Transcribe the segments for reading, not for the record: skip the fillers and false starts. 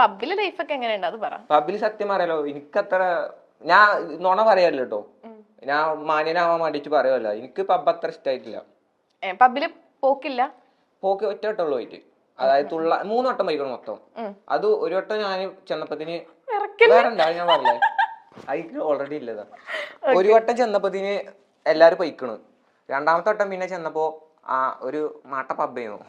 പബ്ബിലെ ലൈഫൊക്കെ എങ്ങനെയുണ്ട് അത് പറ. പബ്ബിൽ സത്യം പറയാലോ എനിക്കത്ര ഞാൻ നുണ പറയാല്ലോ കേട്ടോ, ഞാൻ മാന്യനാവാൻ വേണ്ടിട്ട് പറയുമല്ലോ, എനിക്ക് പബ്ബ് അത്ര ഇഷ്ടമായിട്ടില്ല. പബ്ബില് പോക്കില്ല? പോക്ക് ഒറ്റ വട്ടമുള്ളൂ പോയിട്ട്, അതായത് 3 വട്ടം പോയിക്കണം മൊത്തം. അത് ഒരു വട്ടം ഞാൻ ചെന്നപ്പത്തിന് വേറെണ്ട ഞാൻ പറഞ്ഞേ അതിക്ക് ഓൾറെഡി ഇല്ലതാ. ഒരു വട്ടം ചെന്നപ്പത്തിന് എല്ലാരും പൊയ്ക്കണ്. 2ാമത്തെ വട്ടം പിന്നെ ചെന്നപ്പോ ഒരു മാട്ട പബ്ബ് ചെയ്യുന്നു.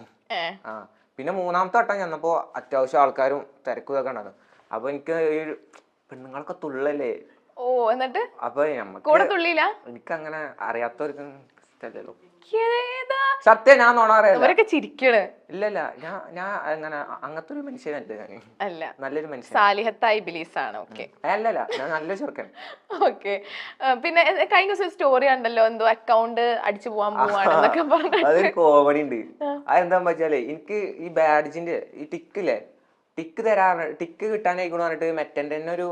പിന്നെ 3ാമത്തെ വട്ടം ചെന്നപ്പോ അത്യാവശ്യം ആൾക്കാരും തിരക്കൊക്കെ ഉണ്ടായിരുന്നു. അപ്പൊ എനിക്ക് ഈ പെണ്ണുങ്ങളൊക്കെ തുള്ളല്ലേ. എന്നിട്ട് അപ്പൊ എനിക്ക് അങ്ങനെ അറിയാത്തവർക്ക് ഇഷ്ടമല്ലല്ലോ. സത്യം ഞാൻ നോണ ചിരിക്കണ്. ഇല്ലല്ല ഞാൻ അങ്ങനെ അങ്ങനത്തെ ഒരു മനുഷ്യനല്ല. അല്ല, നല്ലൊരു മനുഷ്യൻ, സാലിഹത്തായി ബിലീസാണ്. അല്ലല്ല ഞാൻ നല്ലൊരു ചെറുക്കൻ. പിന്നെ കഴിഞ്ഞ ദിവസം സ്റ്റോറി ഉണ്ടല്ലോ, എന്തോ അക്കൗണ്ട് അടിച്ചു പോവാൻ പോവാണെന്നൊക്കെ പറഞ്ഞു. അതൊരു കോമഡി ഉണ്ട്. അതെന്താ വെച്ചാലേ എനിക്ക് ഈ ബാഡ്ജിന്റെ ഈ ടിക്ക് കിട്ടാനായിക്കോന്ന് പറഞ്ഞിട്ട് മെറ്റന്റെ തന്നെ ഒരു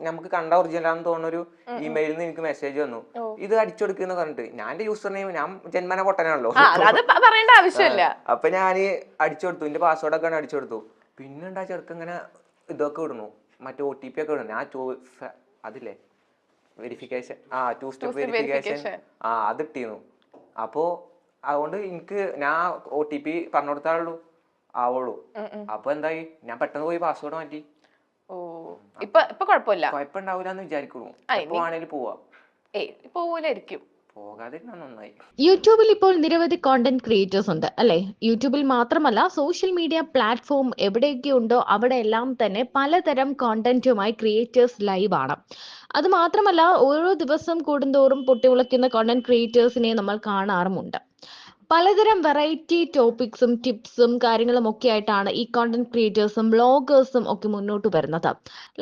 നമുക്ക് കണ്ട ഒറിജിനലാന്ന് തോന്നുന്ന ഒരു ഇമെയിലിൽ നിന്ന് എനിക്ക് മെസ്സേജ് വന്നു, ഇത് അടിച്ചു കൊടുക്കുന്ന പറഞ്ഞിട്ട്. ഞാൻ എന്റെ യൂസർ നെയിം, ഞാൻ ജന്മന പൊട്ടനാണല്ലോ, പറയേണ്ട ആവശ്യമില്ല. അപ്പൊ ഞാൻ അടിച്ചു കൊടുത്തു, എന്റെ പാസ്വേഡൊക്കെ അടിച്ചു കൊടുത്തു. പിന്നെ ഉണ്ടാ ചെറുക്ക് ഇങ്ങനെ ഇതൊക്കെ ഇടുന്നു, മറ്റേ OTP ഒക്കെ ഇടുന്നു. ഞാൻ അതില്ലേ വെരിഫിക്കേഷൻ, 2 സ്റ്റെപ്പ് വെരിഫിക്കേഷൻ, അത് ഇട്ടിരുന്നു. അപ്പോ അതുകൊണ്ട് എനിക്ക് ഞാൻ OTP പറഞ്ഞു കൊടുത്താലുള്ളൂ ആവുള്ളൂ. അപ്പൊ എന്തായി, ഞാൻ പെട്ടെന്ന് പോയി പാസ്വേഡ് മാറ്റി. ഇപ്പൊ കുഴപ്പമില്ല, കുഴപ്പമുണ്ടാവില്ലെന്ന് വിചാരിക്കുന്നു. പോവാ പോവൂലായിരിക്കും. യൂട്യൂബിൽ ഇപ്പോൾ നിരവധി കോണ്ടന്റ് ക്രിയേറ്റേഴ്സ് ഉണ്ട് അല്ലെ. യൂട്യൂബിൽ മാത്രമല്ല, സോഷ്യൽ മീഡിയ പ്ലാറ്റ്ഫോം എവിടെയൊക്കെ ഉണ്ടോ അവിടെ എല്ലാം തന്നെ പലതരം കോണ്ടന്റുമായി ക്രിയേറ്റേഴ്സ് ലൈവ് ആണ്. അത് മാത്രമല്ല, ഓരോ ദിവസം കൂടുന്തോറും പൊട്ടിമുളയ്ക്കുന്ന കോണ്ടന്റ് ക്രിയേറ്റേഴ്സിനെ നമ്മൾ കാണാറുമുണ്ട്. പലതരം വെറൈറ്റി ടോപ്പിക്സും ടിപ്സും കാര്യങ്ങളും ഒക്കെ ആയിട്ടാണ് ഈ കോണ്ടന്റ് ക്രിയേറ്റേഴ്സും വ്ളോഗേഴ്സും ഒക്കെ മുന്നോട്ട് വരുന്നത്.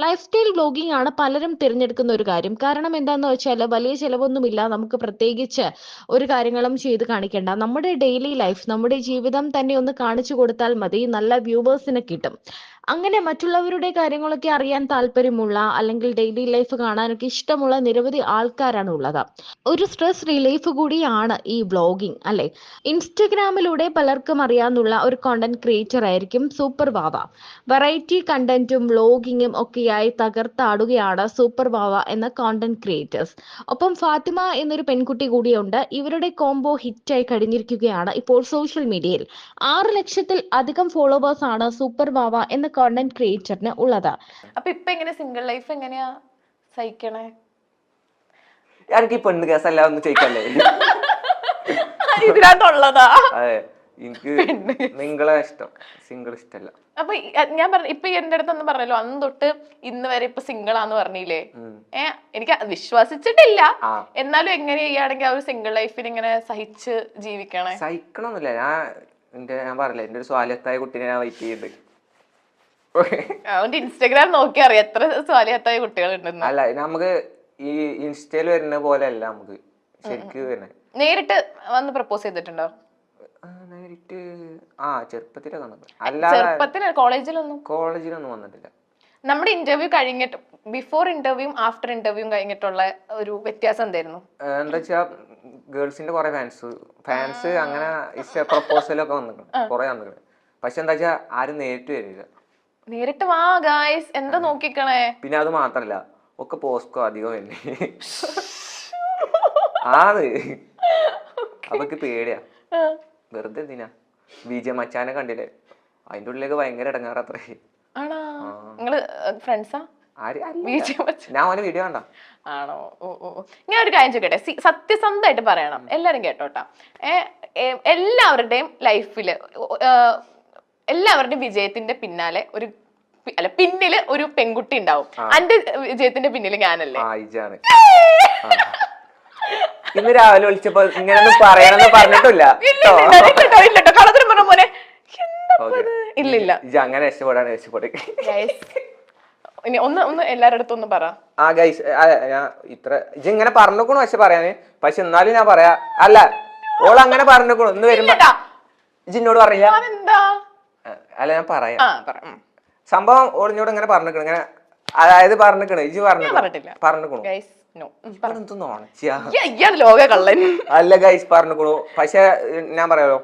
ലൈഫ് സ്റ്റൈൽ വ്ളോഗിംഗ് ആണ് പലരും തിരഞ്ഞെടുക്കുന്ന ഒരു കാര്യം. കാരണം എന്താണെന്ന് വെച്ചാൽ വലിയ ചിലവൊന്നുമില്ല, നമുക്ക് പ്രത്യേകിച്ച് ഒരു കാര്യങ്ങളും ചെയ്ത് കാണിക്കേണ്ട. നമ്മുടെ ഡെയിലി ലൈഫ്, നമ്മുടെ ജീവിതം തന്നെ ഒന്ന് കാണിച്ചു കൊടുത്താൽ മതി, നല്ല വ്യൂവേഴ്സിനെ കിട്ടും. അങ്ങനെ മറ്റുള്ളവരുടെ കാര്യങ്ങളൊക്കെ അറിയാൻ താല്പര്യമുള്ള, അല്ലെങ്കിൽ ഡെയിലി ലൈഫ് കാണാനൊക്കെ ഇഷ്ടമുള്ള നിരവധി ആൾക്കാരാണ് ഉള്ളത്. ഒരു സ്ട്രെസ് റിലീഫ് കൂടിയാണ് ഈ വ്ളോഗിംഗ് അല്ലെ. ഇൻസ്റ്റഗ്രാമിലൂടെ പലർക്കും അറിയാവുന്ന ഒരു കോണ്ടന്റ് ക്രിയേറ്റർ ആയിരിക്കും സൂപ്പർ വാവ. വെറൈറ്റി കണ്ടന്റും വ്ളോഗിങ്ങും ഒക്കെയായി തകർത്താടുകയാണ് സൂപ്പർ വാവ എന്ന കോണ്ടന്റ് ക്രിയേറ്റേഴ്സ്. ഒപ്പം ഫാത്തിമ എന്നൊരു പെൺകുട്ടി കൂടിയുണ്ട്. ഇവരുടെ കോംബോ ഹിറ്റായി കഴിഞ്ഞിരിക്കുകയാണ് ഇപ്പോൾ സോഷ്യൽ മീഡിയയിൽ. 6 ലക്ഷത്തിൽ അധികം ഫോളോവേഴ്സ് ആണ് സൂപ്പർ വാവ എന്ന കോണ്ടന്റ് ക്രിയേറ്ററിന് ഉള്ളത്. അപ്പൊ ഇപ്പൊ എങ്ങനെ സിംഗിൾ ലൈഫ് എങ്ങനെയാ സഹിക്കണേ? എനിക്ക് പെണ്ണ് കേസല്ല ഒന്ന് ചോദിക്കല്ലേ, ഇതിനകത്തുള്ളതാ. അതെ, എനിക്ക് നിങ്ങളെ ഇഷ്ടം, സിംഗിൾ ഇഷ്ടല്ല. അപ്പൊ ഞാൻ പറഞ്ഞു, ഇപ്പൊ എന്റെ അടുത്തൊന്നും പറഞ്ഞല്ലോ, അന്ന് തൊട്ട് ഇന്ന് വരെ ഇപ്പൊ സിംഗിളാന്ന് പറഞ്ഞില്ലേ. എനിക്ക് വിശ്വസിച്ചിട്ടില്ല. എന്നാലും എങ്ങനെ ചെയ്യുകയാണെങ്കിൽ ആ ഒരു സിംഗിൾ ലൈഫിൽ ഇങ്ങനെ സഹിച്ച് ജീവിക്കണേ? സഹിക്കണമെന്നില്ല, ഞാൻ പറഞ്ഞില്ല, എന്റെ ഒരു സ്വാലിഹത്തായ കുട്ടീനെ ഞാൻ വെയിറ്റ് ചെയ്യുന്നുണ്ട്. അവന്റെ ഇൻസ്റ്റാഗ്രാം നോക്കി അറിയാം എത്ര സ്വാലിഹത്തായ കുട്ടികൾ ഉണ്ടെന്ന്. അല്ല, നമുക്ക് ഈ ഇൻസ്റ്റയിൽ വരുന്ന പോലെ അല്ല നമുക്ക് ശരിക്കും വരുന്നത്. നേരിട്ട് വന്ന് പ്രപ്പോസ് ചെയ്തിട്ടുണ്ടോ? നേരിട്ട് ചെറുപ്പത്തിലൊക്കെ വന്നിട്ടുണ്ട്, അല്ലാതെ കോളേജിലൊന്നും വന്നിട്ടില്ല. നമ്മുടെ ഇന്റർവ്യൂ കഴിഞ്ഞിട്ട്, ബിഫോർ ഇന്റർവ്യൂവും ആഫ്റ്റർ ഇന്റർവ്യൂവും കഴിഞ്ഞിട്ടുള്ള ഒരു വ്യത്യാസം എന്തായിരുന്നു? എന്താ വെച്ചാ, ഗേൾസിന്റെ കുറെ ഫാൻസ് അങ്ങനെ പ്രപ്പോസലൊക്കെ വന്നിട്ടുണ്ട്, കുറെ വന്നിട്ടുണ്ട്. പക്ഷെ എന്താ വെച്ചാ ആരും നേരിട്ട് വരില്ല. നേരിട്ട് വാ ഗായ്സ്, എന്താ നോക്കിക്കണേ. പിന്നെ അത് മാത്രല്ല, ഒക്കെ പോസ്കോ അധികം തന്നെ അവക്ക് പേടിയാ. വെറുതെ എന്തിനാ, വിജയ മച്ചാനെ കണ്ടില്ലേ, അതിന്റെ ഉള്ളിലേക്ക് ഭയങ്കര ഇടങ്ങാറ് അത്രേ. ഞാൻ അവന്റെ വീഡിയോ കണ്ട. ആണോ? ഞാൻ ഒരു കാര്യം ചോദിക്കട്ടെ, സത്യസന്ധമായിട്ട് പറയണം, എല്ലാരും കേട്ടോട്ടാ. എല്ലാവരുടെയും ലൈഫില്, എല്ലാവരുടെയും വിജയത്തിന്റെ പിന്നാലെ പിന്നില് ഒരു പെൺകുട്ടി ഉണ്ടാവും. എന്റെ വിജയത്തിന്റെ പിന്നില് ഞാനല്ലേ? ഇന്ന് രാവിലെ വിളിച്ചപ്പോ ഇങ്ങനെ പറയണമെന്ന് പറഞ്ഞിട്ടില്ല. ഇല്ലില്ല, അങ്ങനെ രക്ഷപ്പെടാണ് രക്ഷപ്പെടും. ഒന്ന് എല്ലാരുടെ അടുത്തും ഒന്ന് പറ. ഇങ്ങനെ പറഞ്ഞേക്കണു, പക്ഷെ പറയാന്, പക്ഷെ എന്നാലും ഞാൻ പറയാ, അല്ല ഓൾ അങ്ങനെ പറഞ്ഞേക്കണു. ഇന്ന് വരുമ്പോ ഇന്നോട് പറയാ, അല്ല ഞാൻ പറയാം സംഭവം. ഓളിനോട് ഇങ്ങനെ പറഞ്ഞേക്കണു, ഇങ്ങനെ അതായത് പറഞ്ഞേക്കണു, ഇജ് പറഞ്ഞേക്കണു അല്ല ഗൈസ് പറഞ്ഞേക്കണു. പക്ഷെ ഞാൻ പറയാലോ,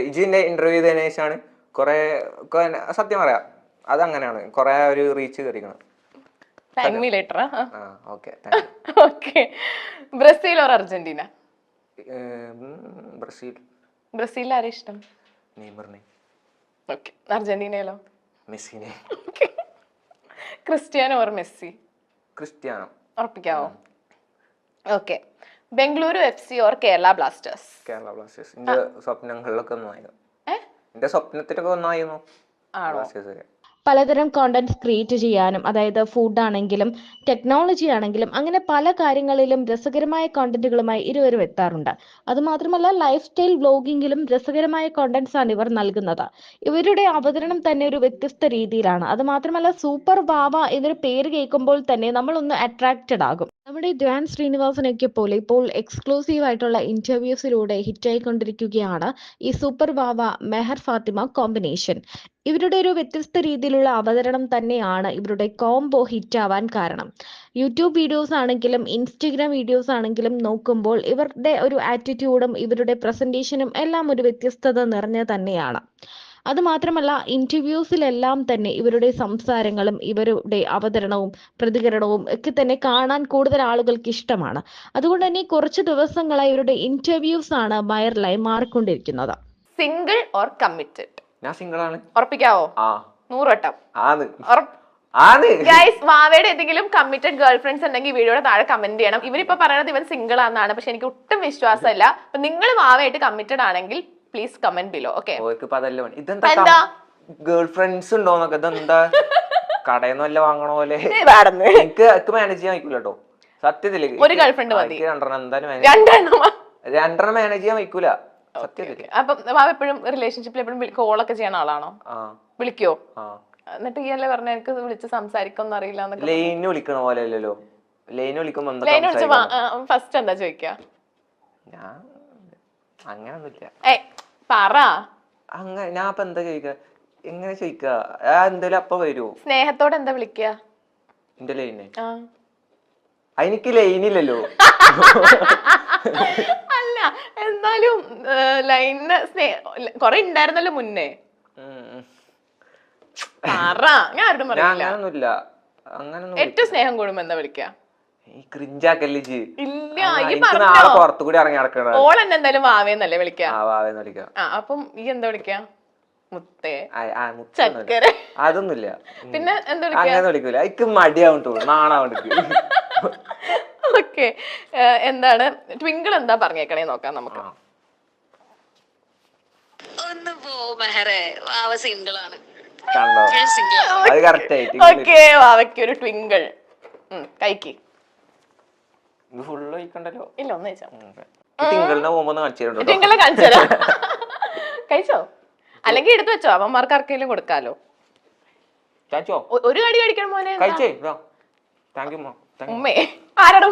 ഇജിന്റെ ഇന്റർവ്യൂ ചെയ്തതിനു ശേഷമാണ് കൊറേ സത്യം പറയാം, അതങ്ങനെയാണ്, കൊറേ ഒരു റീച്ച് കയറിക്കണം. Thank me later. Okay. Okay, Brazil or Argentina? Brazil. ബ്രസീലിൽ ആരെ ഇഷ്ടം? നെയ്മറിനെ. ഓക്കെ, അർജന്റീനയിലോ? മെസ്സിനെ. Cristiano or Messi? ക്രിസ്ത്യാനോ. ഉറപ്പിക്കാവോ? Okay, Bengaluru FC or Kerala Blasters? Kerala Blasters. എന്റെ സ്വപ്നങ്ങളിലൊക്കെ ഒന്നായിരുന്നു, എന്റെ സ്വപ്നത്തിലൊക്കെ ഒന്നായിരുന്നു ബ്ലാസ്റ്റേഴ്സ്. പലതരം കോണ്ടന്റ് ക്രിയേറ്റ് ചെയ്യാനും, അതായത് ഫുഡ് ആണെങ്കിലും ടെക്നോളജി ആണെങ്കിലും അങ്ങനെ പല കാര്യങ്ങളിലും രസകരമായ കോണ്ടന്റുകളുമായി ഇരുവരും എത്താറുണ്ട്. അതുമാത്രമല്ല ലൈഫ് സ്റ്റൈൽ വ്ലോഗിങ്ങിലും രസകരമായ കോണ്ടന്റ്സ് ആണ് ഇവർ നൽകുന്നത്. ഇവരുടെ അവതരണം തന്നെ ഒരു വ്യത്യസ്ത രീതിയിലാണ്. അതുമാത്രമല്ല സൂപ്പർ വാവ എന്നൊരു പേര് കേൾക്കുമ്പോൾ തന്നെ നമ്മളൊന്ന് അട്രാക്റ്റഡ് ആകും. നമ്മുടെ ധ്യാൻ ശ്രീനിവാസനൊക്കെ പോലെ ഇപ്പോൾ എക്സ്ക്ലൂസീവ് ആയിട്ടുള്ള ഇന്റർവ്യൂസിലൂടെ ഹിറ്റായിക്കൊണ്ടിരിക്കുകയാണ് ഈ സൂപ്പർ വാവ മെഹർ ഫാത്തിമ കോമ്പിനേഷൻ. ഇവരുടെ ഒരു വ്യത്യസ്ത രീതിയിലുള്ള അവതരണം തന്നെയാണ് ഇവരുടെ കോംബോ ഹിറ്റ് ആവാൻ കാരണം. യൂട്യൂബ് വീഡിയോസ് ആണെങ്കിലും ഇൻസ്റ്റഗ്രാം വീഡിയോസ് ആണെങ്കിലും നോക്കുമ്പോൾ ഇവരുടെ ഒരു ആറ്റിറ്റ്യൂഡും ഇവരുടെ പ്രസന്റേഷനും എല്ലാം ഒരു വ്യത്യസ്തത നിറഞ്ഞ തന്നെയാണ്. അതുമാത്രമല്ല ഇന്റർവ്യൂസിലെല്ലാം തന്നെ ഇവരുടെ സംസാരങ്ങളും ഇവരുടെ അവതരണവും പ്രതികരണവും ഒക്കെ തന്നെ കാണാൻ കൂടുതൽ ആളുകൾക്ക് ഇഷ്ടമാണ്. അതുകൊണ്ട് തന്നെ കുറച്ച് ദിവസങ്ങളായി ഇവരുടെ ഇന്റർവ്യൂസ് ആണ് വൈറലായി മാറിക്കൊണ്ടിരിക്കുന്നത്. Single or committed? ഞാൻ സിംഗിൾ ആണ്. ഉറപ്പിക്കാവോ? 100 വട്ടം. വാവയുടെ ഏതെങ്കിലും കമ്മിറ്റഡ് ഗേൾ ഫ്രണ്ട്സ് ഉണ്ടെങ്കിൽ വീഡിയോയുടെ താഴെ കമന്റ് ചെയ്യണം. ഇവരിപ്പോ പറയുന്നത് ഇവൻ സിംഗിൾ ആണെന്നാണ്, പക്ഷെ എനിക്ക് ഒട്ടും വിശ്വാസമില്ല. അപ്പൊ നിങ്ങൾ വാവയായിട്ട് കമ്മിറ്റഡ് ആണെങ്കിൽ പ്ലീസ് കമന്റ് ബിലോ. ഓക്കെ, ഇതെന്താ ഗേൾ ഫ്രണ്ട്സ് ഉണ്ടോന്നൊക്കെ, ഇതെന്താ കടയിൽ നിന്ന് വല്ല വാങ്ങണ പോലെ? എനിക്ക് മാനേജ് ചെയ്യാൻ വയ്ക്കൂല കേട്ടോ സത്യത്തില്. ഒരു ഗേൾ ഫ്രണ്ട് മതി. രണ്ടെണ്ണം മാനേജ് ചെയ്യാൻ വയ്ക്കൂല സത്യത്തില്. അപ്പൊ വാവ എപ്പോഴും റിലേഷൻഷിപ്പിൽ എപ്പോഴും കോളൊക്കെ ചെയ്യണ ആളാണോ? വിളിക്കോ? എന്നിട്ട് ഈ അല്ലേ പറഞ്ഞ എനിക്ക് വിളിച്ച് സംസാരിക്കൊന്നും അറിയില്ല. ലൈന് വിളിക്കണ പോലെ അല്ലല്ലോ. ലൈന് വിളിക്കുമ്പോ ഫസ്റ്റ് എന്താ ചോദിക്കാ? ഞാൻ അങ്ങനൊന്നുമില്ല. പറ. അങ്ങനെ ഞാൻ ഇപ്പൊ എന്താ ചോദിക്ക, എങ്ങനെ ചോദിക്ക, എന്തായാലും അപ്പൊ വരുമോ? സ്നേഹത്തോടെ എന്താ വിളിക്കുക? എന്റെ ലൈനെ എനിക്ക് ലൈനില്ലല്ലോ. അല്ല എന്നാലും ലൈന് കൊറേ ഉണ്ടായിരുന്നല്ലോ മുന്നേ. ഞാൻ ആരോടും അങ്ങനൊന്നുമില്ല. ഏറ്റവും സ്നേഹം കൂടുമ്പോ എന്താ വിളിക്കുക? പുറത്തുകൂടി ഇറങ്ങി നടക്കണ ഓൾ എന്നെ എന്തായാലും വാവേന്നല്ലേ വിളിക്കുക? അപ്പം ഈ എന്താ വിളിക്കുക? മുത്തേ, ചക്കര, അതൊന്നുമില്ല. പിന്നെ എന്താ അങ്ങനെ വിളിക്കൂല. എനിക്ക് മടിയാവുണ്ട്, നാണാവുണ്ട്. ഓക്കെ, എന്താണ് ട്വിങ്കിൾ എന്താ പറഞ്ഞേക്കണേ നോക്കാം നമുക്ക്. ഓക്കെ, വാവയ്ക്ക് ഒരു ട്വിങ്കിൾ കഴിക്ക്. ഫുള്ള് കഴിക്കണ്ടല്ലോ. ഇല്ല, ഒന്ന് കഴിച്ചോ. ട്വിങ്കിളിനെ കാണിച്ചു കഴിച്ചോ, അല്ലെങ്കിൽ എടുത്തു വെച്ചോ, അവന്മാർക്ക് ആർക്കെങ്കിലും കൊടുക്കാലോ. ഒരു കടി കഴിക്കണം മോനെ. കഴിച്ചേ. ഉമ്മേ ആരാടും